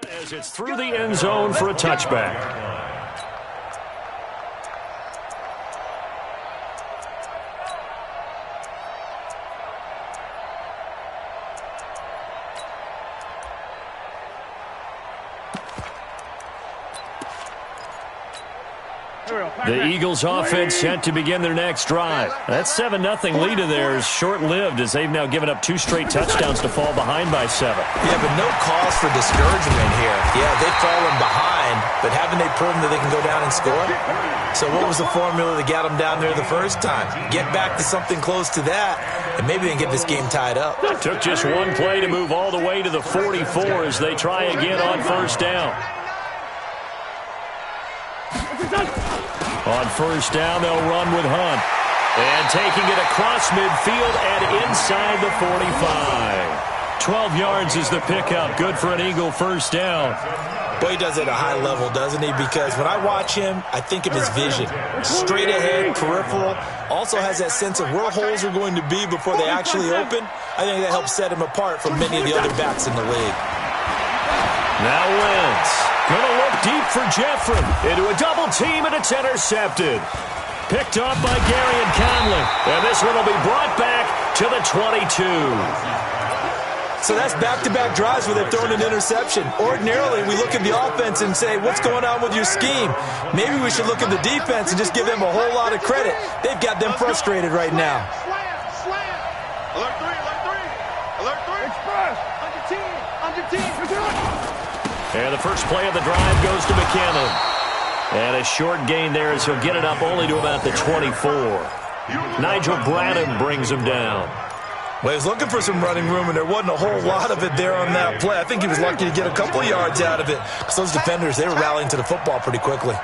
As it's through the end zone for a touchback. The Eagles offense set to begin their next drive. That 7-0 lead of theirs short-lived as they've now given up 2 straight touchdowns to fall behind by 7. Yeah, but no cause for discouragement here. Yeah, they've fallen behind, but haven't they proven that they can go down and score? So what was the formula that got them down there the first time? Get back to something close to that, and maybe they can get this game tied up. Took just one play to move all the way to the 44 as they try again on first down. On first down, they'll run with Hunt. And taking it across midfield and inside the 45. 12 yards is the pickup. Good for an Eagle first down. Boy, he does it at a high level, doesn't he? Because when I watch him, I think of his vision. Straight ahead, peripheral. Also has that sense of where holes are going to be before they actually open. I think that helps set him apart from many of the other backs in the league. Now Wentz. Going to look deep for Jeffrey. Into a double team, and it's intercepted. Picked off by Gary and Conley. And this one will be brought back to the 22. So that's back-to-back drives where they've thrown an interception. Ordinarily, we look at the offense and say, what's going on with your scheme? Maybe we should look at the defense and just give them a whole lot of credit. They've got them frustrated right now. Alert 3, alert 3. Express. On your team. And the first play of the drive goes to McKinnon. And a short gain there as he'll get it up only to about the 24. Nigel Bradham brings him down. Well, he was looking for some running room, and there wasn't a whole lot of it there on that play. I think he was lucky to get a couple of yards out of it because those defenders, they were rallying to the football pretty quickly.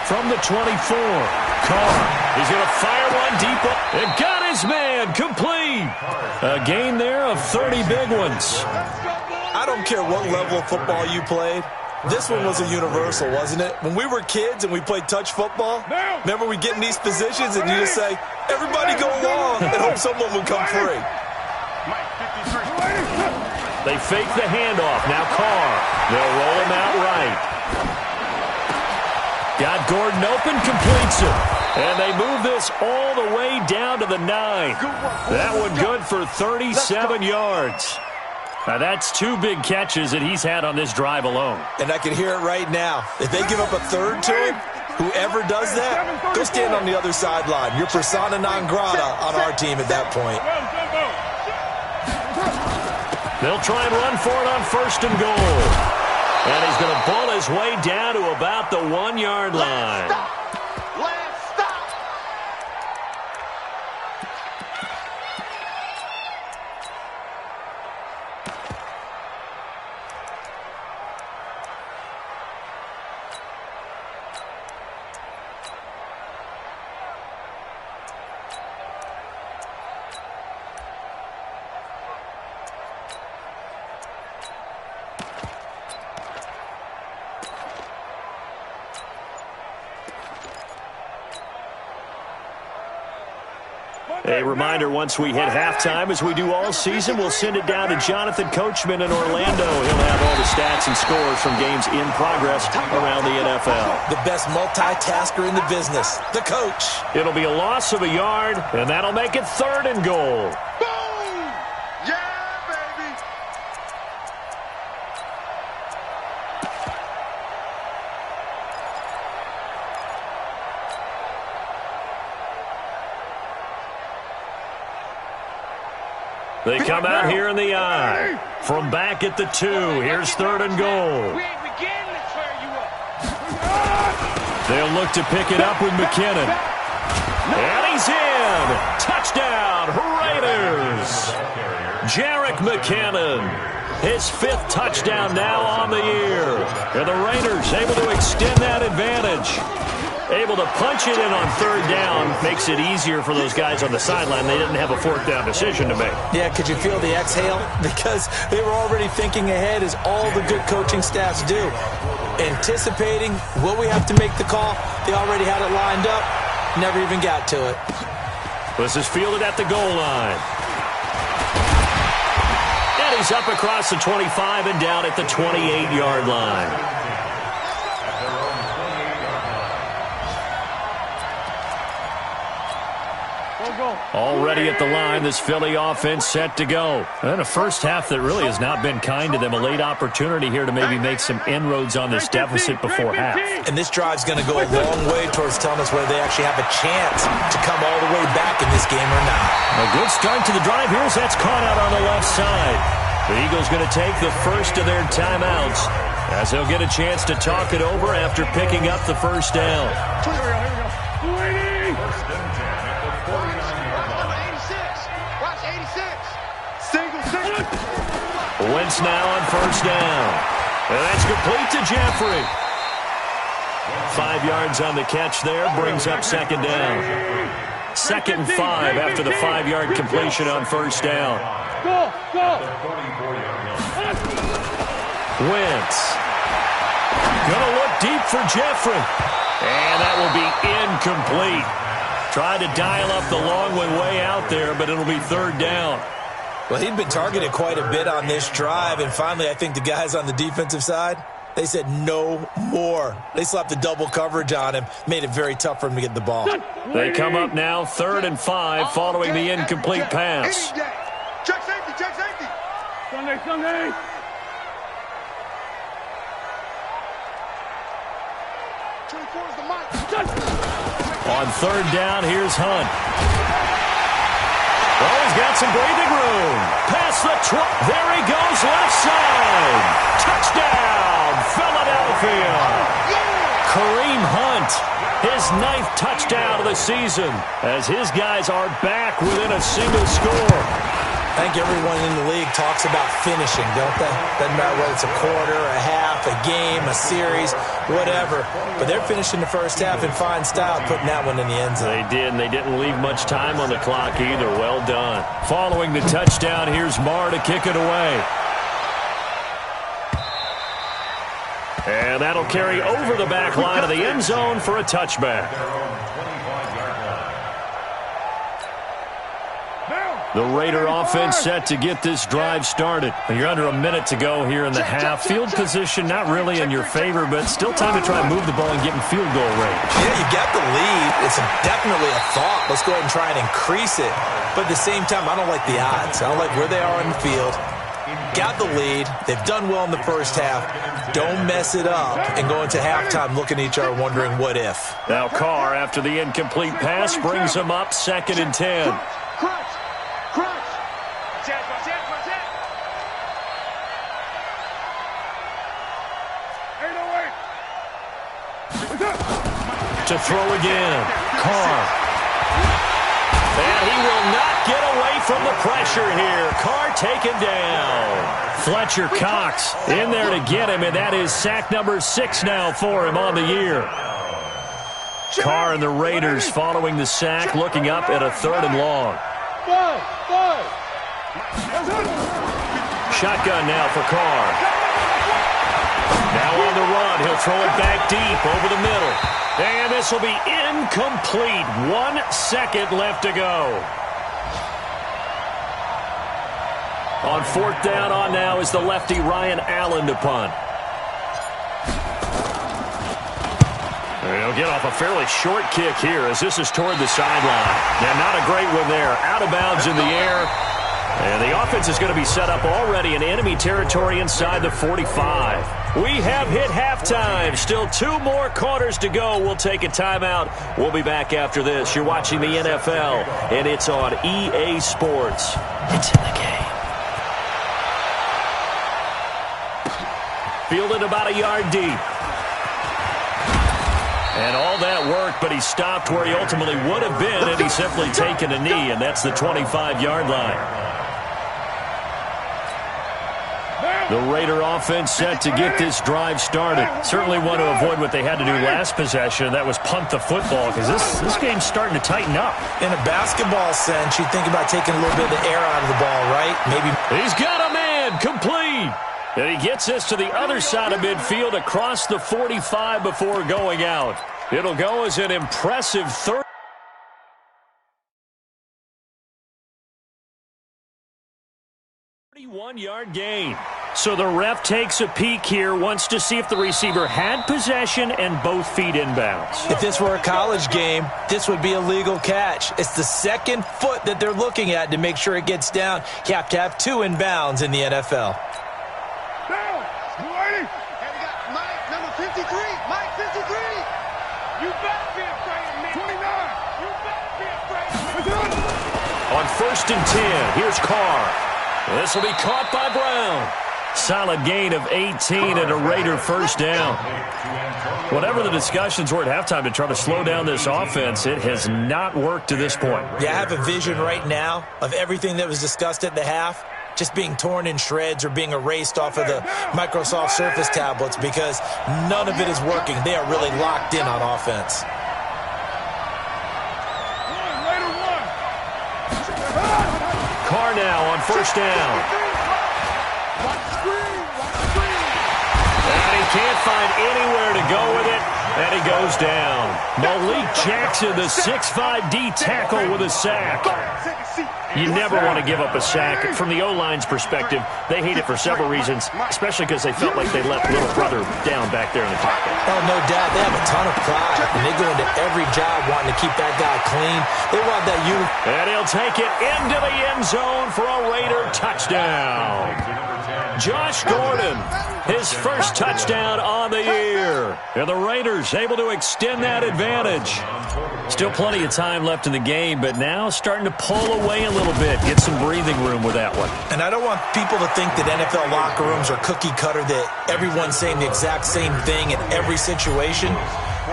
From the 24, Carr. He's going to fire one deep. And got his man complete. A gain there of 30 big ones. I don't care what level of football you played. This one was a universal, wasn't it? When we were kids and we played touch football, remember we get in these positions and you just say, everybody go along and hope someone will come free. They fake the handoff. Now Carr. They'll roll him out right. Got Gordon open, completes it. And they move this all the way down to the 9. That one good for 37 yards. Now that's 2 big catches that he's had on this drive alone. And I can hear it right now. If they give up a third to him, whoever does that, go stand on the other sideline. You're persona non grata on our team at that point. They'll try and run for it on first and goal. And he's going to ball his way down to about the 1-yard line. A reminder, once we hit halftime, as we do all season, we'll send it down to Jonathan Coachman in Orlando. He'll have all the stats and scores from games in progress around the NFL. The best multitasker in the business, the coach. It'll be a loss of a yard, and that'll make it 3rd and goal. Boom! Yeah, baby! They come out here in the eye. From back at the 2, here's 3rd and goal. We ain't beginning to tear you up. They'll look to pick it up with McKinnon. And he's in. Touchdown, Raiders. Jarek McKinnon. His 5th touchdown now on the year. And the Raiders able to extend that advantage. Able to punch it in on 3rd down. Makes it easier for those guys on the sideline. They didn't have a 4th down decision to make. Yeah, could you feel the exhale? Because they were already thinking ahead, as all the good coaching staffs do. Anticipating, will we have to make the call? They already had it lined up. Never even got to it. This is fielded at the goal line. And he's up across the 25 and down at the 28-yard line. Already at the line, this Philly offense set to go. And a first half that really has not been kind to them. A late opportunity here to maybe make some inroads on this deficit before half. And this drive's going to go a long way towards telling us whether they actually have a chance to come all the way back in this game or not. A good start to the drive here as that's caught out on the left side. The Eagles going to take the first of their timeouts as they'll get a chance to talk it over after picking up the first down. Wentz now on first down. And that's complete to Jeffrey. 5 yards on the catch there, brings up second down. 2nd and 5 after the 5-yard completion on first down. Wentz. Gonna look deep for Jeffrey. And that will be incomplete. Tried to dial up the long one way out there, but it'll be third down. Well, he'd been targeted quite a bit on this drive, and finally I think the guys on the defensive side, they said no more. They slapped the double coverage on him, made it very tough for him to get the ball. They come up now 3rd and 5 following the incomplete pass. Check safety, check safety. Sunday. On 3rd down, here's Hunt. Oh, he's got some breathing room. Past the 12. There he goes, left side. Touchdown, Philadelphia. Kareem Hunt, his 9th touchdown of the season, as his guys are back within a single score. I think everyone in the league talks about finishing, don't they? Doesn't matter whether it's a quarter, a half, a game, a series, whatever. But they're finishing the first half in fine style, putting that one in the end zone. They did, and they didn't leave much time on the clock either. Well done. Following the touchdown, here's Marr to kick it away. And that'll carry over the back line of the end zone for a touchback. The Raider offense set to get this drive started. You're under a minute to go here in the half. Field position not really in your favor, but still time to try and move the ball and get in field goal range. Yeah, you've got the lead. It's definitely a thought. Let's go ahead and try and increase it. But at the same time, I don't like the odds. I don't like where they are on the field. Got the lead. They've done well in the first half. Don't mess it up and go into halftime looking at each other wondering what if. Now Carr, after the incomplete pass, brings them up 2nd and 10. To throw again. Carr. And he will not get away from the pressure here. Carr taken down. Fletcher Cox in there to get him, and that is sack number 6 now for him on the year. Carr and the Raiders following the sack, looking up at a 3rd and long. Shotgun now for Carr. Now on the run, he'll throw it back deep over the middle. And this will be incomplete. 1 second left to go. On 4th down on now is the lefty Ryan Allen to punt. He'll get off a fairly short kick here as this is toward the sideline. Yeah, not a great one there. Out of bounds in the air. And the offense is going to be set up already in enemy territory inside the 45. We have hit halftime. Still 2 more quarters to go. We'll take a timeout. We'll be back after this. You're watching the NFL, and it's on EA Sports. It's in the game. Fielded about a yard deep. And all that worked, but he stopped where he ultimately would have been, and he's simply taken a knee, and that's the 25-yard line. The Raider offense set to get this drive started. Certainly want to avoid what they had to do last possession. That was punt the football, because this game's starting to tighten up. In a basketball sense, you think about taking a little bit of the air out of the ball, right? Maybe. He's got a man, complete. And he gets this to the other side of midfield across the 45 before going out. It'll go as an impressive third. 1-yard gain. So the ref takes a peek here, wants to see if the receiver had possession and both feet inbounds. If this were a college game, this would be a legal catch. It's the second foot that they're looking at to make sure it gets down. You have to have two inbounds in the NFL. Down. You ready? And we got Mike, number 53. Mike, 53. You better be afraid of me. 29. You better be afraid of me. On 1st and 10, here's Carr. This will be caught by Brown. Solid gain of 18 and a Raider first down. Whatever the discussions were at halftime to try to slow down this offense, it has not worked to this point. Yeah, I have a vision right now of everything that was discussed at the half just being torn in shreds or being erased off of the Microsoft Surface tablets because none of it is working. They are really locked in on offense. Carr now on 1st down. And he can't find anywhere to go with it, and he goes down. Malik Jackson, the 6'5" D tackle with a sack. You never want to give up a sack. From the O-line's perspective, they hate it for several reasons, especially because they felt like they left little brother down back there in the pocket. Oh, no doubt. They have a ton of pride, and they go into every job wanting to keep that guy clean. They want that unit. And he'll take it into the end zone for a Raider touchdown. Josh Gordon, his first touchdown on the year. And the Raiders able to extend that advantage. Still plenty of time left in the game, but now starting to pull away a little bit. Get some breathing room with that one. And I don't want people to think that NFL locker rooms are cookie cutter, that everyone's saying the exact same thing in every situation.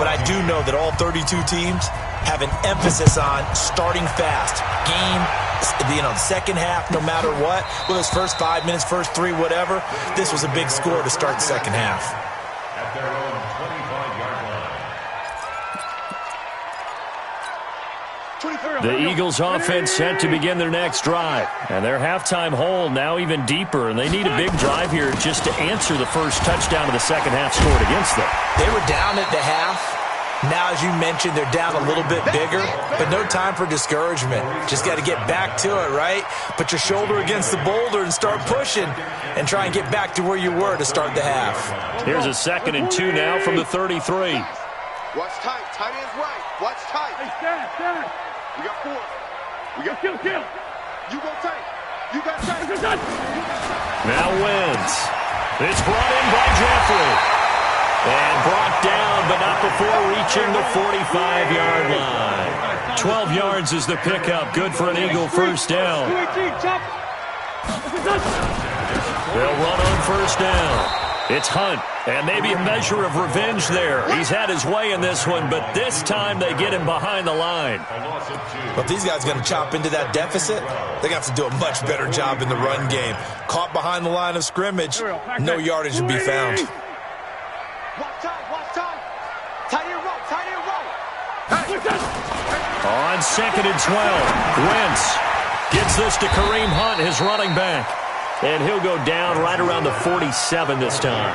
But I do know that all 32 teams have an emphasis on starting fast. Game, the second half, no matter what, whether it's first 5 minutes, first 3, whatever, this was a big score to start the second half. At their own 25-yard line. The Eagles offense set to begin their next drive. And their halftime hole now even deeper. And they need a big drive here just to answer the first touchdown of the second half scored against them. They were down at the half. Now, as you mentioned, they're down a little bit bigger, but no time for discouragement. Just got to get back to it, right? Put your shoulder against the boulder and start pushing and try and get back to where you were to start the half. Here's a 2nd and 2 now from the 33. Watch tight. Tight ends right. Watch tight. Hey, stand. We got 4. We got kill. You go tight. You got tight. Now wins. It's brought in by Jeffrey. And brought down, but not before reaching the 45-yard line. 12 yards is the pickup. Good for an Eagle first down. They'll run on first down. It's Hunt, and maybe a measure of revenge there. He's had his way in this one, but this time they get him behind the line. Well, if these guys are going to chop into that deficit, they're going to have to do a much better job in the run game. Caught behind the line of scrimmage, no yardage to be found. Watch tight. Tight end roll. On 2nd and 12, Wentz gets this to Kareem Hunt, his running back. And he'll go down right around the 47 this time.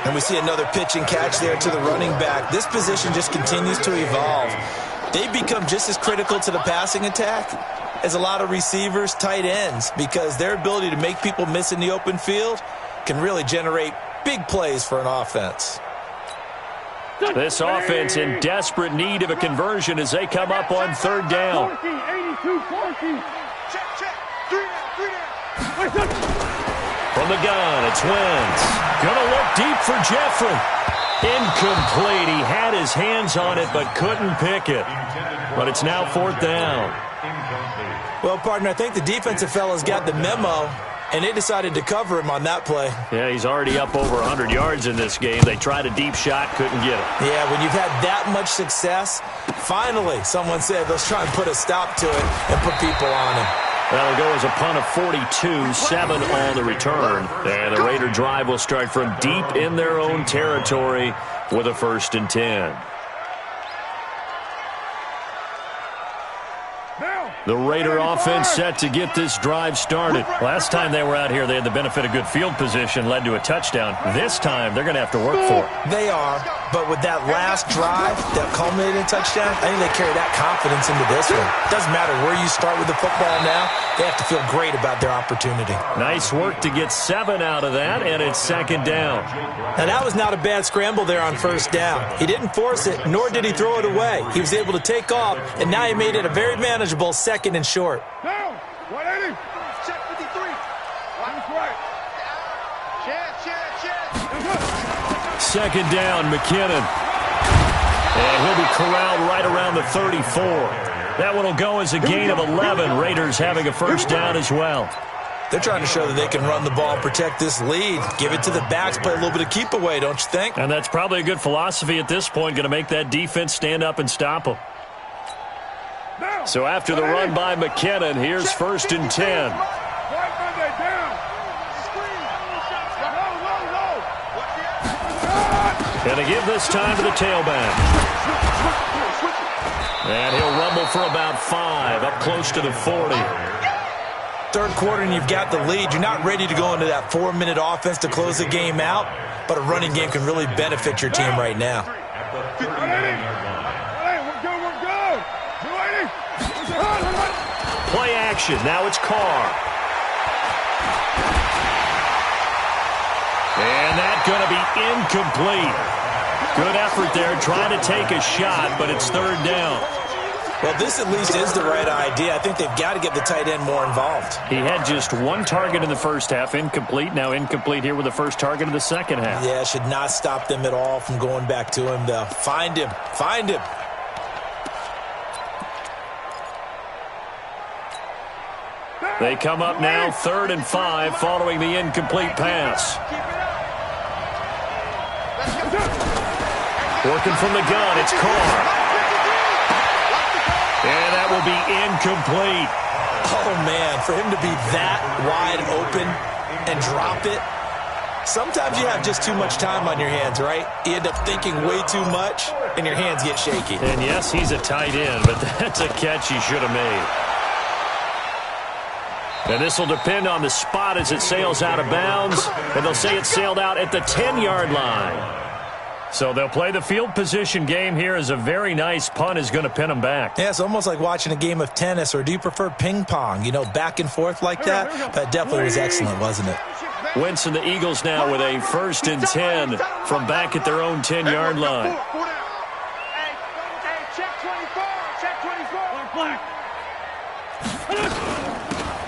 And we see another pitch and catch there to the running back. This position just continues to evolve. They've become just as critical to the passing attack as a lot of receivers, tight ends, because their ability to make people miss in the open field can really generate big plays for an offense. This offense in desperate need of a conversion as they come up on 3rd down. 14, 82, 14. Check. 3 down. From the gun, it's Wentz. Gonna look deep for Jeffrey. Incomplete. He had his hands on it but couldn't pick it. But it's now 4th down. Well, partner, I think the defensive fellas got the memo, and they decided to cover him on that play. Yeah, he's already up over 100 yards in this game. They tried a deep shot, couldn't get it. Yeah, when you've had that much success, finally someone said, let's try and put a stop to it and put people on him. That'll go as a punt of 42, 7 on the return. And the Raider drive will start from deep in their own territory with a 1st and 10. Now. The Raider offense set to get this drive started. Last time they were out here, they had the benefit of good field position, led to a touchdown. This time, they're going to have to work for it. They are, but with that last drive that culminated in a touchdown, I think they carry that confidence into this one. Doesn't matter where you start with the football now, they have to feel great about their opportunity. Nice work to get 7 out of that, and it's second down. Now, that was not a bad scramble there on first down. He didn't force it, nor did he throw it away. He was able to take off, and now he made it a very manageable second and short. Down. 180. Check 53. That's right. Chance. Second down, McKinnon. And he'll be corralled right around the 34. That one will go as a gain of 11. Raiders having a first down as well. They're trying to show that they can run the ball, protect this lead, give it to the backs, play a little bit of keep away, don't you think? And that's probably a good philosophy at this point, going to make that defense stand up and stop them. So after the run by McKinnon, here's first and 10. And to give this time to the tailback. And he'll rumble for about 5, up close to the 40. Third quarter and you've got the lead. You're not ready to go into that 4-minute offense to close the game out, but a running game can really benefit your team right now. Play action. Now it's Carr. And that's going to be incomplete. Good effort there trying to take a shot, but it's third down. Well, this at least is the right idea. I think they've got to get the tight end more involved. He had just 1 target in the first half, incomplete. Now incomplete here with the first target of the second half. Yeah, should not stop them at all from going back to him, though. Find him. Find him. They come up now, 3rd and 5, following the incomplete pass. Working from the gun, it's Carr. And that will be incomplete. Oh, man, for him to be that wide open and drop it. Sometimes you have just too much time on your hands, right? You end up thinking way too much, and your hands get shaky. And, yes, he's a tight end, but that's a catch he should have made. And this will depend on the spot as it sails out of bounds. And they'll say it sailed out at the 10-yard line. So they'll play the field position game here as a very nice punt is going to pin them back. Yeah, it's almost like watching a game of tennis, or do you prefer ping pong? You know, back and forth like that? That definitely was excellent, wasn't it? Wentz and the Eagles now with a 1st and 10 from back at their own 10-yard line.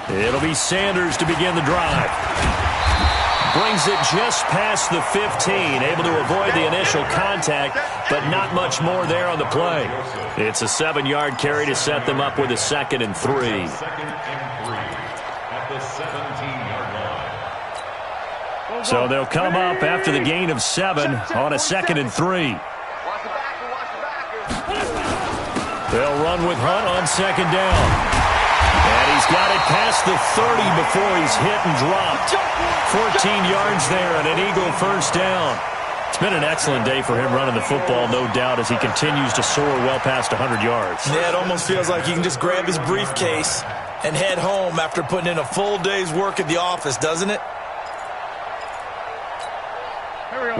It'll be Sanders to begin the drive. Brings it just past the 15, able to avoid the initial contact, but not much more there on the play. It's a 7-yard carry to set them up with a 2nd and 3. So they'll come up after the gain of 7 on a 2nd and 3. They'll run with Hunt on 2nd down. And he's got it past the 30 before he's hit and dropped. 14 yards there and an Eagle first down. It's been an excellent day for him running the football, no doubt, as he continues to soar well past 100 yards. Yeah, it almost feels like he can just grab his briefcase and head home after putting in a full day's work at the office, doesn't it?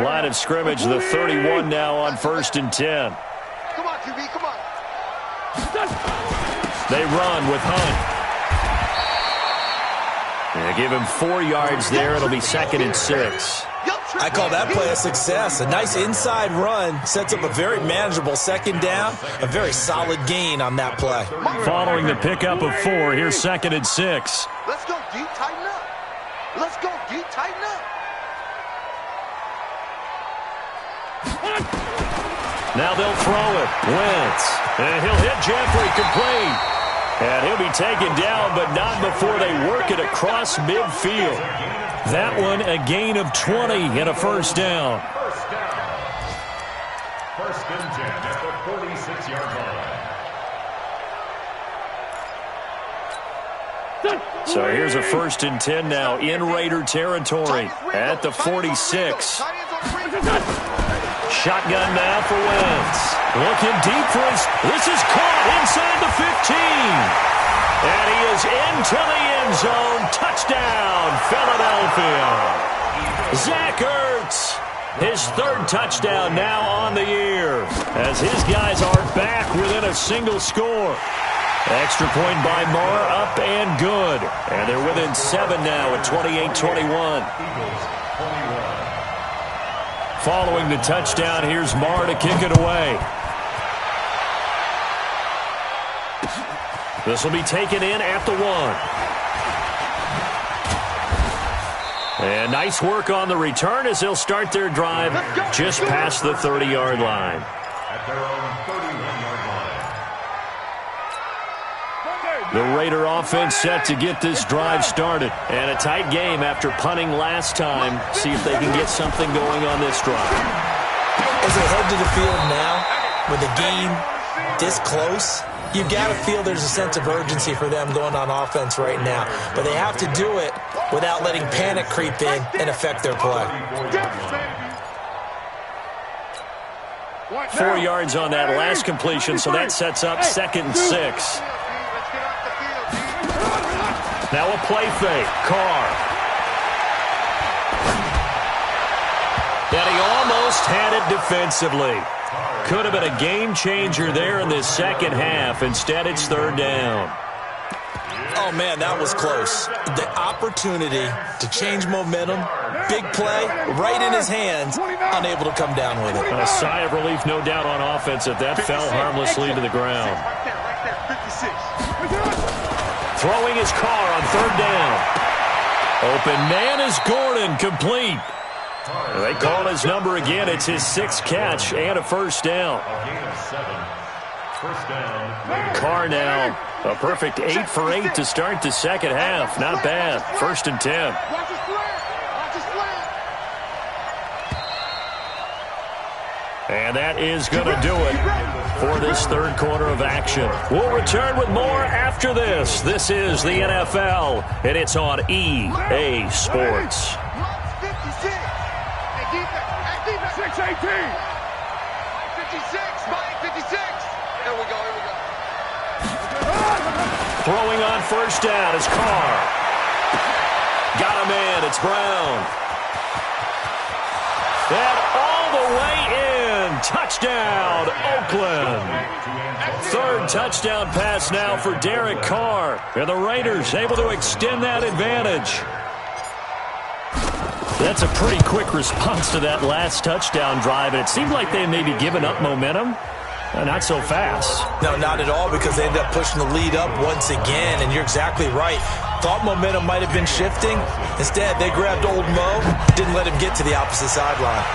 Line of scrimmage, the 31 now on 1st and 10. Come on, QB, come on. They run with Hunt. They give him 4 yards there. It'll be 2nd and 6. I call that play a success. A nice inside run sets up a very manageable 2nd down. A very solid gain on that play. Following the pickup of 4, here's 2nd and 6. Let's go deep, tighten up. Let's go deep, tighten up. Now they'll throw it. Wentz. And he'll hit Jeffrey complete. And he'll be taken down, but not before they work it across midfield. That one a gain of 20 and a first down. First and 10 at the 46-yard line. So here's a 1st and 10 now in Raider territory at the 46. Shotgun now for Wentz. Looking deep for his. This is caught inside the 15. And he is into the end zone. Touchdown, Philadelphia. Zach Ertz, his third touchdown now on the year, as his guys are back within a single score. Extra point by Marr, up and good. And they're within 7 now at 28-21. Following the touchdown, here's Marr to kick it away. This will be taken in at the 1. And nice work on the return as they'll start their drive just past the 30-yard line. At their own 31-yard line. The Raider offense set to get this drive started. And a tight game after punting last time. See if they can get something going on this drive. As they head to the field now, with the game this close, you've got to feel there's a sense of urgency for them going on offense right now. But they have to do it without letting panic creep in and affect their play. 4 yards on that last completion, so that sets up 2nd and 6. Now a play fake. Carr. And he almost had it defensively. Could have been a game changer there in this second half. Instead, it's 3rd down. Oh, man, that was close. The opportunity to change momentum, big play, right in his hands, unable to come down with it. A sigh of relief, no doubt, on offense if that fell harmlessly to the ground. Throwing his Carr on 3rd down. Open man is Gordon, complete. They call his number again. It's his 6th catch and a 1st down. Carr now a perfect 8 for 8 to start the second half. Not bad. 1st and 10. And that is going to do it for this third quarter of action. We'll return with more after this. This is the NFL, and it's on EA Sports. 6-18. 56, Mike, 56. Here we go. Throwing on 1st down is Carr. Got a man, it's Brown. And all the way in. Touchdown, Oakland. 3rd touchdown pass now for Derek Carr. And the Raiders able to extend that advantage. That's a pretty quick response to that last touchdown drive. And it seemed like they may be giving up momentum. Not so fast. No, not at all, because they ended up pushing the lead up once again. And you're exactly right. Thought momentum might have been shifting. Instead, they grabbed old Mo, didn't let him get to the opposite sideline.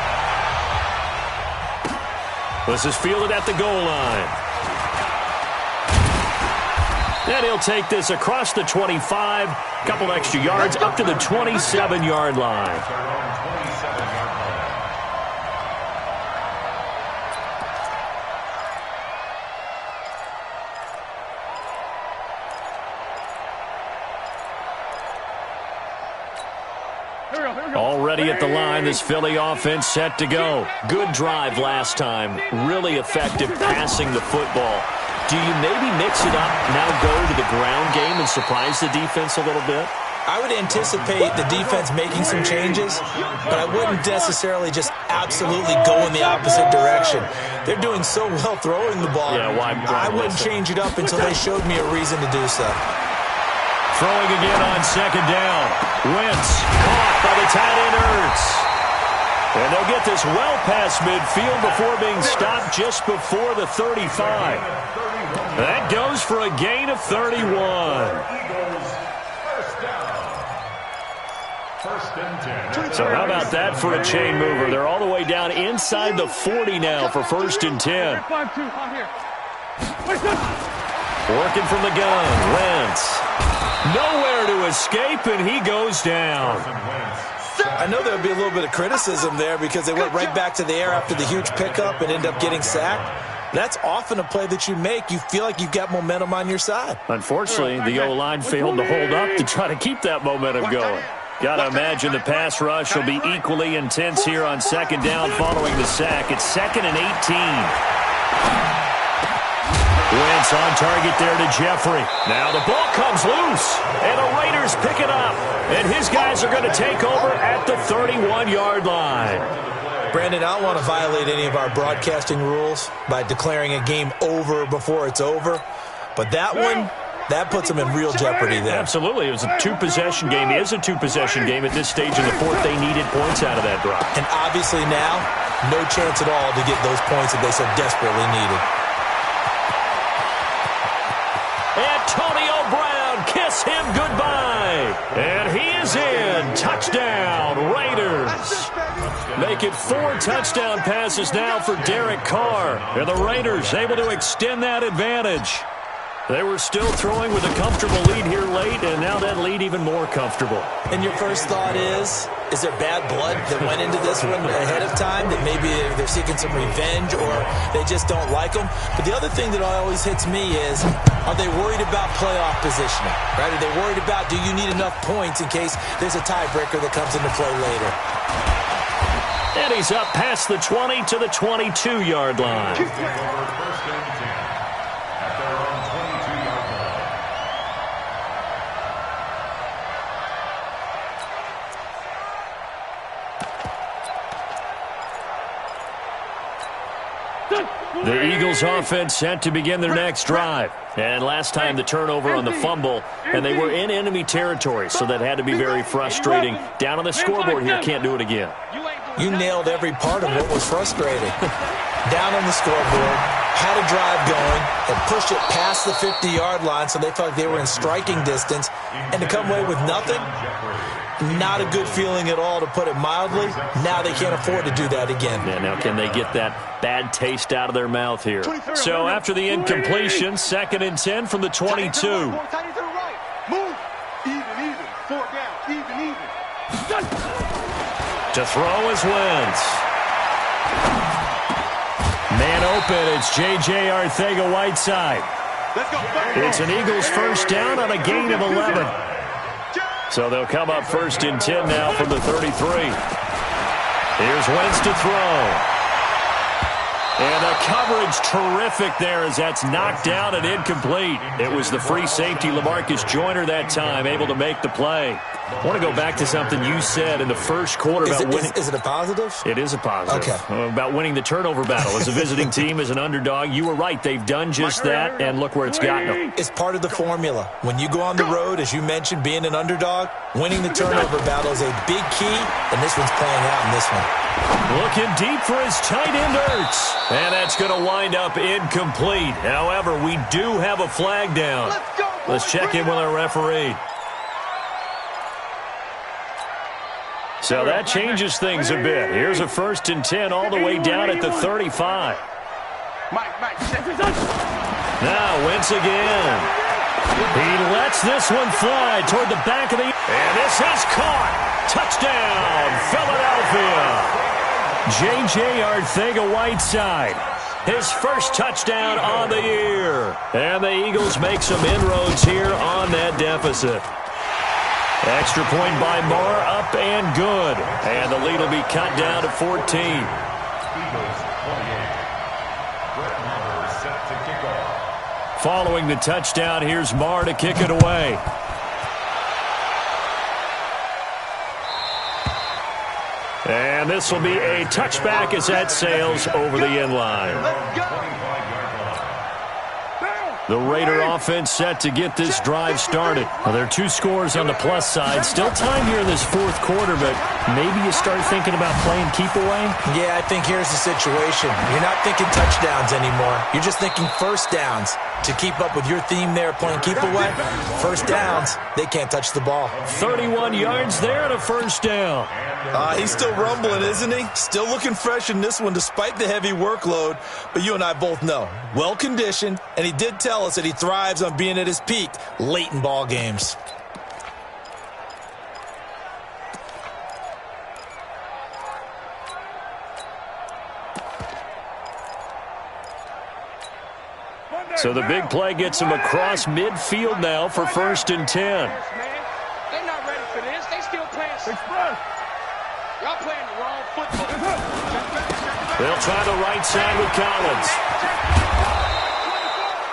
This is fielded at the goal line. And he'll take this across the 25, couple extra yards, up to the 27-yard line. Already at the line, this Philly offense set to go. Good drive last time. Really effective passing the football. Do you maybe mix it up, now go to the ground game and surprise the defense a little bit? I would anticipate the defense making some changes, but I wouldn't necessarily just absolutely go in the opposite direction. They're doing so well throwing the ball. Yeah, I wouldn't change it up until they showed me a reason to do so. Throwing again on 2nd down. Wentz caught by the tight end Ertz. And they'll get this well past midfield before being stopped just before the 35. That goes for a gain of 31. So how about that for a chain mover? They're all the way down inside the 40 now for 1st and 10. Working from the gun, Wentz. Nowhere to escape, and he goes down. I know there would be a little bit of criticism there because they went right back to the air after the huge pickup and end up getting sacked. That's often a play that you make. You feel like you've got momentum on your side. Unfortunately, the O-line failed to hold up to try to keep that momentum going. Got to imagine the pass rush will be equally intense here on 2nd down following the sack. It's 2nd and 18. Wentz on target there to Jeffrey. Now the ball comes loose, and the Raiders pick it up. And his guys are going to take over at the 31-yard line. Brandon, I don't want to violate any of our broadcasting rules by declaring a game over before it's over. But that one, that puts them in real jeopardy there. Absolutely. It was a two-possession game. It is a two-possession game at this stage in the fourth. They needed points out of that drive. And obviously now, no chance at all to get those points that they so desperately needed. Antonio Brown, kiss him goodbye. And he is in. Touchdown, Raiders. Make it 4 touchdown passes now for Derek Carr. And the Raiders able to extend that advantage. They were still throwing with a comfortable lead here late, and now that lead even more comfortable. And your first thought is there bad blood that went into this one ahead of time, that maybe they're seeking some revenge or they just don't like them? But the other thing that always hits me is, are they worried about playoff positioning? Right? Are they worried about, do you need enough points in case there's a tiebreaker that comes into play later? And he's up past the 20 to the 22-yard line. The Eagles offense set to begin their next drive. And last time the turnover on the fumble, and they were in enemy territory, so that had to be very frustrating. Down on the scoreboard here, can't do it again. You nailed every part of what was frustrating. Down on the scoreboard, had a drive going, and pushed it past the 50-yard line so they felt like they were in striking distance, and to come away with nothing, not a good feeling at all, to put it mildly. Now they can't afford to do that again. Yeah, now can they get that bad taste out of their mouth here? So after the incompletion, 2nd and 10 from the 22. Move. Even. 4 down. Even. To throw is Wentz. Man open, it's J.J. Arcega-Whiteside. It's an Eagles first down on a gain of 11. So they'll come up 1st and 10 now from the 33. Here's Wentz to throw. And the coverage terrific there as that's knocked down and incomplete. It was the free safety, LaMarcus Joyner, that time, able to make the play. I want to go back to something you said in the first quarter about winning. Is it a positive? It is a positive. Okay. About winning the turnover battle. As a visiting team, as an underdog, you were right. They've done just that, and look where it's gotten them. It's part of the formula. When you go on the road, as you mentioned, being an underdog, winning the turnover battle is a big key, and this one's playing out in this one. Looking deep for his tight end, Ertz. And that's going to wind up incomplete. However, we do have a flag down. Let's check in with our referee. So that changes things a bit. Here's a 1st and 10 all the way down at the 35. Now Wentz again. He lets this one fly toward the back of the... And this is caught. Touchdown, Philadelphia. J.J. Arcega-Whiteside. His first touchdown on the year. And the Eagles make some inroads here on that deficit. Extra point by Moore, up and good. And the lead will be cut down to 14. Following the touchdown, here's Moore to kick it away. And this will be a touchback as that sails over the end line. The Raider offense set to get this drive started. Now, there are 2 scores on the plus side. Still time here in this 4th quarter, but maybe you start thinking about playing keep away? Yeah, I think here's the situation. You're not thinking touchdowns anymore. You're just thinking first downs. To keep up with your theme there, playing keep away, first downs, they can't touch the ball. 31 yards there and a first down. He's still rumbling, isn't he? Still looking fresh in this one despite the heavy workload. But you and I both know, well-conditioned, and he did tell us that he thrives on being at his peak late in ball games. So the big play gets him across midfield now for 1st and 10. They're not ready for this. They still playing express. Y'all playing the wrong football. They'll try the right side with Collins.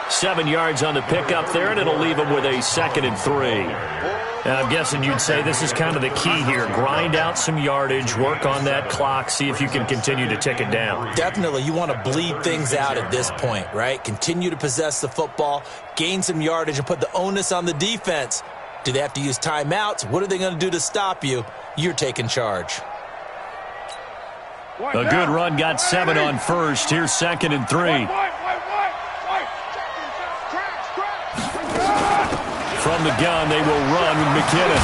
7 yards on the pickup there, and it'll leave him with a 2nd and 3. I'm guessing you'd say this is kind of the key here. Grind out some yardage, work on that clock, see if you can continue to tick it down. Definitely. You want to bleed things out at this point, right? Continue to possess the football, gain some yardage, and put the onus on the defense. Do they have to use timeouts? What are they going to do to stop you? You're taking charge. A good run got 7 on first. Here's 2nd and 3. From the gun, they will run with McKinnon.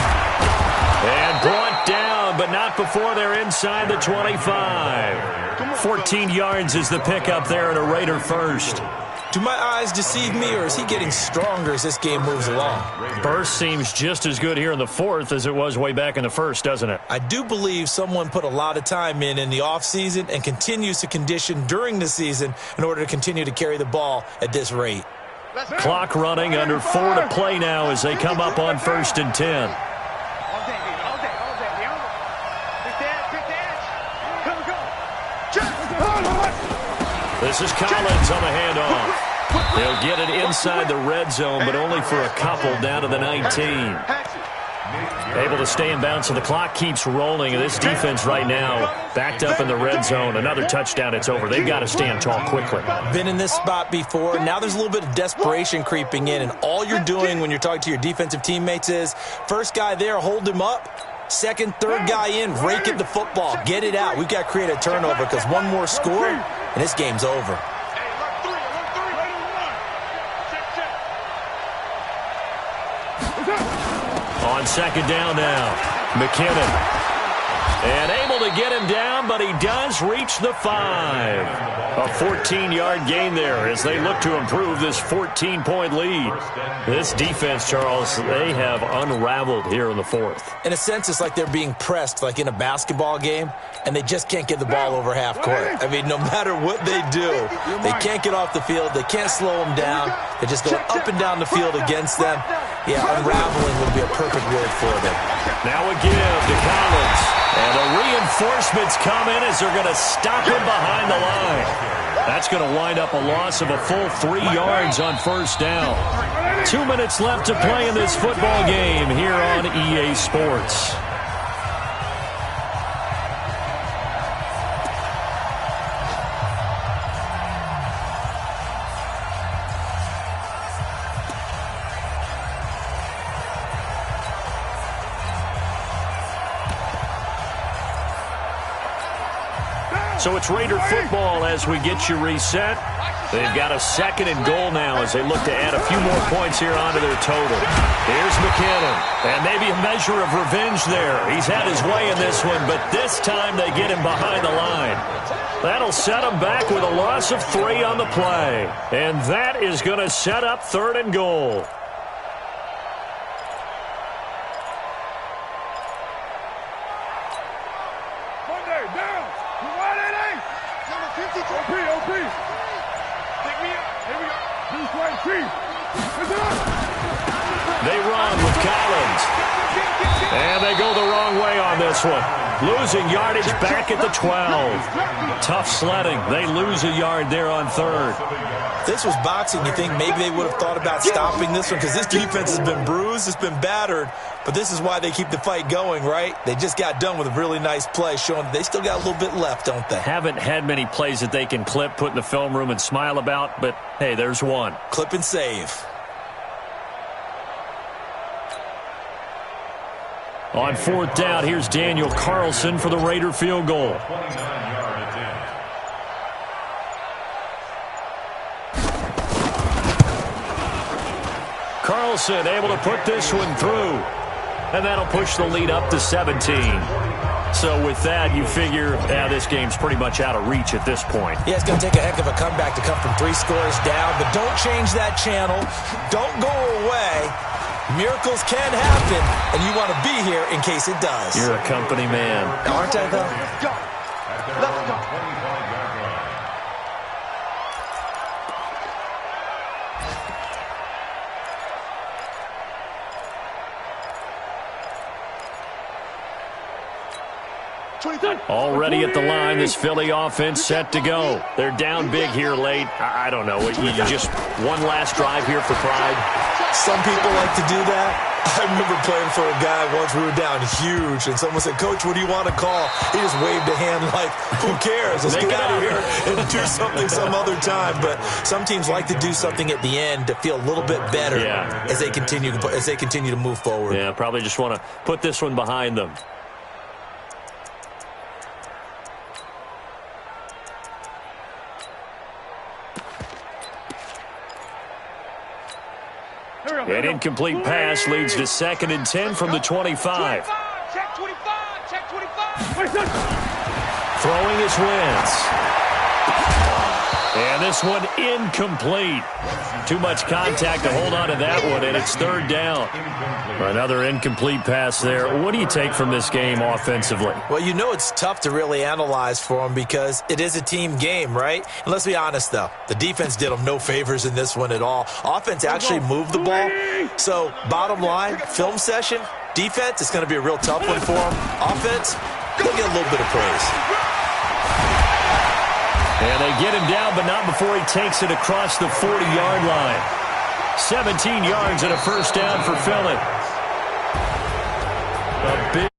And brought down, but not before they're inside the 25. 14 yards is the pickup there, and a Raider first. Do my eyes deceive me, or is he getting stronger as this game moves along? Burst seems just as good here in the 4th as it was way back in the 1st, doesn't it? I do believe someone put a lot of time in the offseason and continues to condition during the season in order to continue to carry the ball at this rate. Clock running, under 4 to play now as they come up on 1st and 10. This is Collins on the handoff. They'll get it inside the red zone, but only for a couple down to the 19. Able to stay in bounds, so the clock keeps rolling. And this defense right now backed up in the red zone. Another touchdown, it's over. They've got to stand tall quickly. Been in this spot before. Now there's a little bit of desperation creeping in, and all you're doing when you're talking to your defensive teammates is first guy there, hold him up. Second, third guy in, rake at the football. Get it out. We've got to create a turnover because one more score, and this game's over. On 2nd down now, McKinnon. And able to get him down, but he does reach the 5. A 14-yard gain there as they look to improve this 14-point lead. This defense, Charles, they have unraveled here in the 4th. In a sense, it's like they're being pressed like in a basketball game, and they just can't get the ball over half court. I mean, no matter what they do, they can't get off the field. They can't slow them down. They're just going up and down the field against them. Yeah, unraveling would be a perfect word for them. Now a give to Collins. And the reinforcements come in as they're going to stop him behind the line. That's going to wind up a loss of a full 3 yards on 1st down. 2 minutes left to play in this football game here on EA Sports. So it's Raider football as we get you reset. They've got a 2nd and goal now as they look to add a few more points here onto their total. Here's McKinnon. And maybe a measure of revenge there. He's had his way in this one, but this time they get him behind the line. That'll set him back with a loss of 3 on the play. And that is going to set up 3rd and goal. They run with Collins. And they go the wrong way on this one. Losing yardage back at the 12. Tough sledding. They lose a yard there on 3rd. This was boxing. You think maybe they would have thought about stopping this one because this defense has been bruised, it's been battered, but this is why they keep the fight going, right? They just got done with a really nice play showing they still got a little bit left, don't they? Haven't had many plays that they can clip, put in the film room and smile about, but hey, there's one. Clip and save. On 4th down, here's Daniel Carlson for the Raider field goal. Carlson able to put this one through. And that'll push the lead up to 17. So with that, you figure, this game's pretty much out of reach at this point. Yeah, it's going to take a heck of a comeback to come from 3 scores down, but don't change that channel. Don't go away. Miracles can happen, and you want to be here in case it does. You're a company man. Aren't I, though? Let's go. Already at the line, this Philly offense set to go. They're down big here late. I don't know. You just one last drive here for pride. Some people like to do that. I remember playing for a guy once. We were down huge, and someone said, "Coach, what do you want to call?" He just waved a hand like, "Who cares? Let's get out of here and do something some other time." But some teams like to do something at the end to feel a little bit better as they continue to move forward. Yeah, probably just want to put this one behind them. An incomplete pass leads to 2nd and 10 from the 25. Check 25. Check 25. Throwing his wins. And this one incomplete. Too much contact to hold on to that one, and it's 3rd down. Another incomplete pass there. What do you take from this game offensively? Well, you know it's tough to really analyze for them because it is a team game, right? And let's be honest, though. The defense did them no favors in this one at all. Offense actually moved the ball. So, bottom line, film session, defense, it's going to be a real tough one for them. Offense, they'll get a little bit of praise. And they get him down, but not before he takes it across the 40-yard line. 17 yards and a 1st down for Philly. A big